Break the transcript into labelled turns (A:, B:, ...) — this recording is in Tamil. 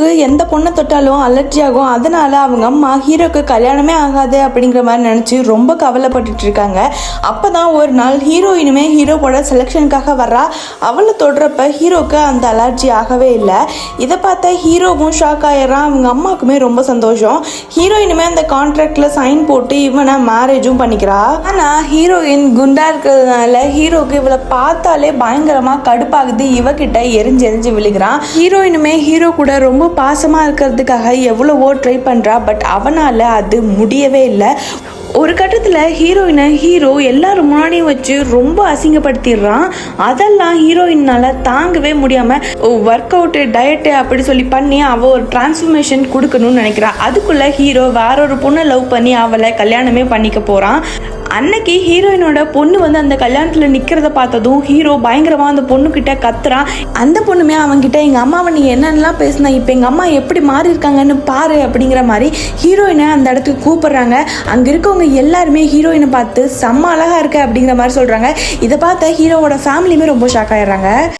A: ஹீரோக்கு எந்த பொண்ணை தொட்டாலும் அலர்ஜி ஆகும். அதனால அவங்க அம்மா ஹீரோக்கு கல்யாணமே ஆகாது அப்படிங்கிற மாதிரி நினச்சி ரொம்ப கவலைப்பட்டுட்டு இருக்காங்க. அப்போ தான் ஒரு நாள் ஹீரோயினுமே ஹீரோவோட செலெக்ஷனுக்காக வர்றா. அவளை தொடுறப்ப ஹீரோக்கு அந்த அலர்ஜி ஆகவே இல்லை. இதை பார்த்தா ஹீரோவும் ஷாக் ஆயிடுறான். அவங்க அம்மாவுக்குமே ரொம்ப சந்தோஷம். ஹீரோயினுமே அந்த கான்ட்ராக்டில் சைன் போட்டு இவனை மேரேஜும் பண்ணிக்கிறா. ஆனால் ஹீரோயின் குண்டா இருக்கிறதுனால ஹீரோக்கு இவளை பார்த்தாலே பயங்கரமாக கடுப்பாகுது. இவகிட்ட எரிஞ்சு விழுகிறான். ஹீரோயினுமே ஹீரோ கூட ரொம்ப பாசமாக இருக்கிறதுக்காக எவ்வளவோ ட்ரை பண்ணுறா. பட் அவனால் அது முடியவே இல்லை. ஒரு கட்டத்தில் ஹீரோயினை ஹீரோ எல்லாரும் முன்னாடியும் வச்சு ரொம்ப அசிங்கப்படுத்திடுறான். அதெல்லாம் ஹீரோயினால் தாங்கவே முடியாமல் ஒர்க் அவுட்டு டயட்டு அப்படி சொல்லி பண்ணி அவள் ஒரு டிரான்ஸ்ஃபர்மேஷன் கொடுக்கணும்னு நினைக்கிறான். அதுக்குள்ளே ஹீரோ வேறொரு பொண்ணை லவ் பண்ணி அவளை கல்யாணமே பண்ணிக்க போகிறான். அன்னைக்கு ஹீரோயினோட பொண்ணு அந்த கல்யாணத்தில் நிற்கிறத பார்த்ததும் ஹீரோ பயங்கரமாக அந்த பொண்ணுக்கிட்ட கத்துறான். அந்த பொண்ணுமே அவன்கிட்ட எங்கள் அம்மாவை நீ என்னென்னலாம் பேசினா இப்போ எங்கள் அம்மா எப்படி மாறி இருக்காங்கன்னு பாரு அப்படிங்கிற மாதிரி ஹீரோயினை அந்த இடத்துக்கு கூப்பிடுறாங்க. அங்கே இருக்கவங்க எல்லாருமே ஹீரோயினை பார்த்து செம்ம அழகாக இருக்கு அப்படிங்கிற மாதிரி சொல்கிறாங்க. இதை பார்த்த ஹீரோவோட ஃபேமிலியுமே ரொம்ப ஷாக் ஆயிடுறாங்க.